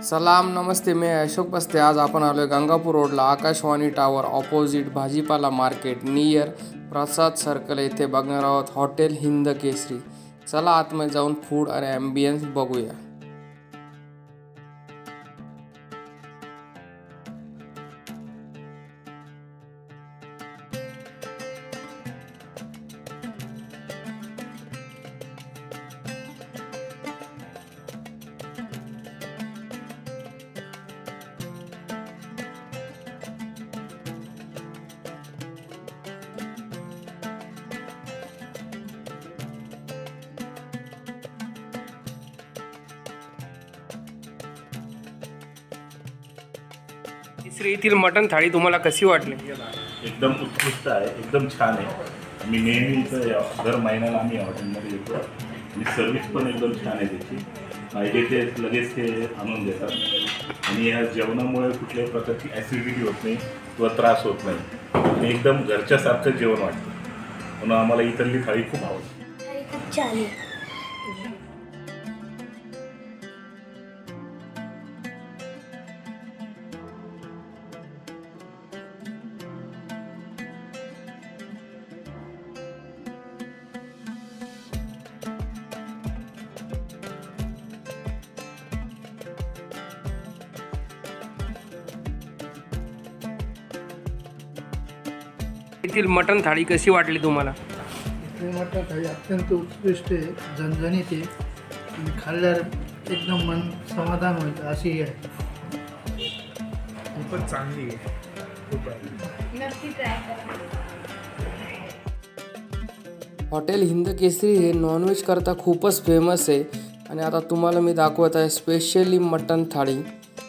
सलाम नमस्ते, मैं अशोक बस्ते। आज आपण आलोय गंगापूर रोडला आकाशवाणी टावर ऑपोजिट भाजीपाला मार्केट नियर प्रसाद सर्कल येथे बघणार आहोत हॉटेल हिंद केसरी। चला आतमध्ये जाऊन फूड आणि ॲम्बियन्स बघूया। केसरी येथील मटण थाळी तुम्हाला कशी वाटली? एकदम उत्कृष्ट आहे, एकदम छान आहे। मी नेहमी इथं दर महिन्याला आम्ही हॉटेलमध्ये येतो आणि सर्विस पण एकदम छान आहे त्याची। पाहिजे ते लगेच ते आणून देतात आणि या जेवणामुळे कुठल्याही प्रकारची ॲसिडिटी होत नाही किंवा त्रास होत नाही आणि एकदम घरच्यासारखं जेवण वाटतं, म्हणून आम्हाला इथली थाळी खूप आवडते। खूप छान आहे। येथील मटण थाळी कशी वाटली तुम्हाला? इथली मटण थाळी अत्यंत उत्कृष्ट आहे, झणझणीत आहे आणि खाल्ल्यावर एकदम मन समाधान होईल अशी आहे। खूपच चांगली आहे, खूप नक्की ट्राय करा। हॉटेल हिंद केसरी हे नॉनव्हेज करता खूपच फेमस आहे आणि आता तुम्हाला मी दाखवत आहे स्पेशली मटण थाळी।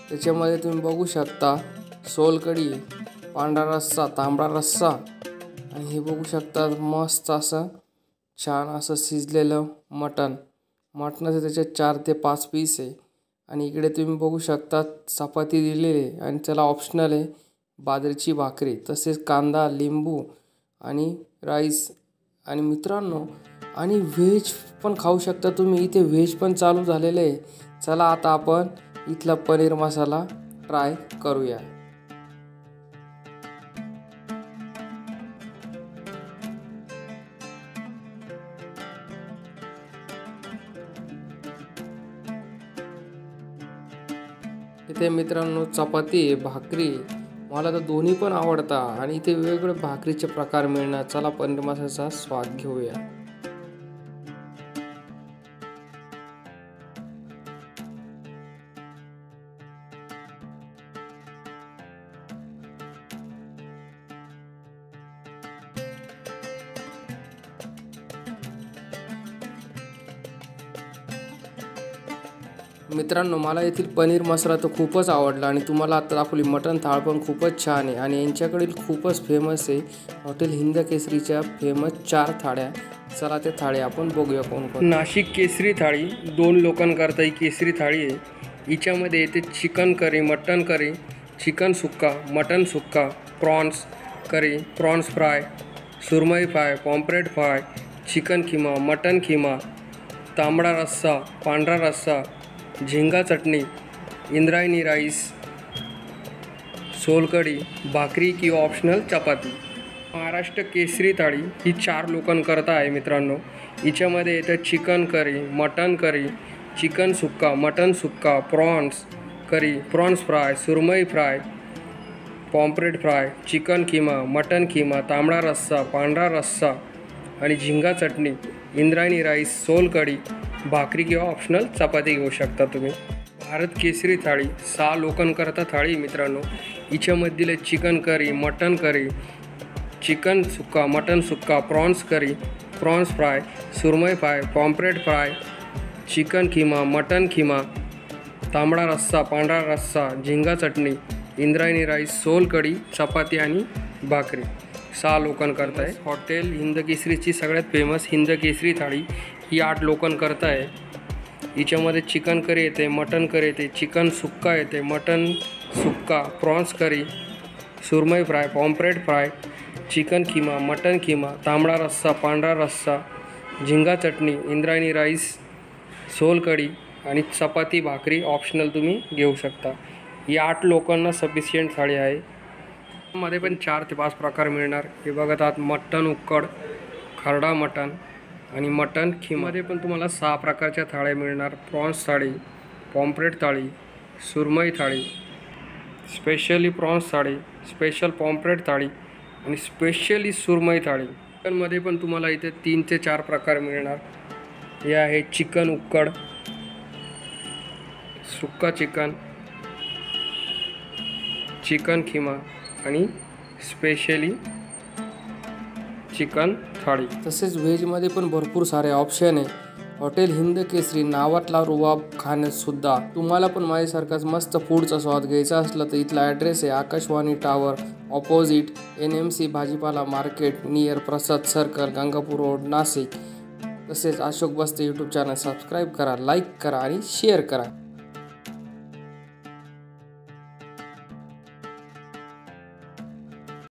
त्याच्यामध्ये तुम्ही बघू शकता सोलकढी, पांढरा रस्सा, तांबडा रस्सा आणि हे बघू शकता मस्त असं छान असं शिजलेलं मटणाचे त्याचे 4 ते 5 पीस आहे आणि इकडे तुम्ही बघू शकता चपाती दिलेली आहे आणि त्याला ऑप्शनल आहे बाजरीची भाकरी, तसेच कांदा, लिंबू आणि राईस। आणि मित्रांनो आणि व्हेज पण खाऊ शकता तुम्ही, इथे व्हेज पण चालू झालेलं आहे। चला आता आपण इथला पनीर मसाला ट्राय करूया। इथे मित्रांनो चपाती आहे, भाकरी आहे, मला तर दोन्ही पण आवडतात आणि इथे वेगवेगळे भाकरीचे प्रकार मिळणार। चला पनीर मसाल्याचा स्वाद घेऊया। मित्रांनो मला येथील पनीर मसाला तर खूपच आवडला आणि तुम्हाला आता दाखवली मटण थाळ पण खूपच छान आहे आणि यांच्याकडील खूपच फेमस आहे हॉटेल हिंद केसरीच्या फेमस 4 थाळ्या। चला ते थाळी आपण बघूया कोण कोण। नाशिक केसरी थाळी 2 लोकांकरता ही केसरी थाळी आहे। हिच्यामध्ये येते chicken curry, mutton curry, chicken sukka, mutton sukka, prawns curry, prawns fry, surmai fry, pomfret fry, chicken kheema, mutton kheema, tambda rassa, pandhra rassa, झिंगा चटणी, इंद्रायणी राईस, सोलकढी, भाकरी किंवा ऑप्शनल चपाती। महाराष्ट्र केसरी थाळी ही 4 लोकांकरता आहे मित्रांनो। हिच्यामध्ये येतं chicken curry, mutton curry, chicken sukka, mutton sukka, prawns curry, prawns fry, surmai fry, pomfret fry, chicken kheema, mutton kheema, tambda rassa, pandhra रस्सा आणि झिंगा चटणी, इंद्रायणी राईस, सोलकढी, भाकरी किंवा ऑप्शनल चपाती घेऊ शकता तुम्ही। भारत केसरी थाळी 6 लोकांकरता थाळी मित्रांनो। हिच्यामधील chicken curry, mutton curry, chicken sukka, mutton sukka, prawns curry, prawns fry, surmai fry, pomfret fry, chicken kheema, mutton kheema, tambda rassa, pandhra rassa, झिंगा चटणी, इंद्रायणी राईस, सोलकढी, चपाती आणि भाकरी 6 लोकांकरता आहे। हॉटेल हिंद केसरीची सगळ्यात फेमस हिंद केसरी थाळी ही 8 लोकांकरता आहे। हिच्यामध्ये चिकन करी येते, मटन करी येते, चिकन सुक्का येते, mutton sukka, prawns curry, surmai fry, pomfret fry, chicken kheema, mutton kheema, tambda rassa, pandhra rassa, झिंगा चटणी, इंद्रायणी राईस, सोलकढी, आणि चपाती भाकरी ऑप्शनल तुम्ही घेऊ शकता. ही 8 लोकांना सफिशियंट थाळी आहे. मध्ये पण 4 ते 5 प्रकार मिळणार. हे बघत आहात मटण उकड, खरडा मटण आणि मटण खिमामध्ये पण तुम्हाला 6 प्रकारच्या थाळ्या मिळणार. प्रॉन्स थाळी, पॉम्फ्रेट थाळी, सुरमई थाळी, स्पेशली प्रॉन्स थाळी, स्पेशल पॉम्फ्रेट थाळी आणि स्पेशली सुरमई थाळी. चिकनमध्ये पण तुम्हाला इथे 3 ते 4 प्रकार मिळणार. हे आहे चिकन उक्कड, सुक्का चिकन, चिकन खिमा आणि स्पेशली चिकन थाळी. तसेच व्हेजमध्ये पण भरपूर सारे ऑप्शन आहे. हॉटेल हिंद केसरी नावातला रुबाब खाण्यातसुद्धा तुम्हाला पण माझ्यासारखाच मस्त फूडचा स्वाद घ्यायचा असला तर इथला ॲड्रेस आहे आकाशवाणी टावर ऑपोजिट NMC भाजीपाला मार्केट नियर प्रसाद सर्कल गंगापूर रोड नाशिक. तसेच अशोक बस्ते यूट्यूब चॅनल सबस्क्राईब करा, लाईक करा आणि शेअर करा.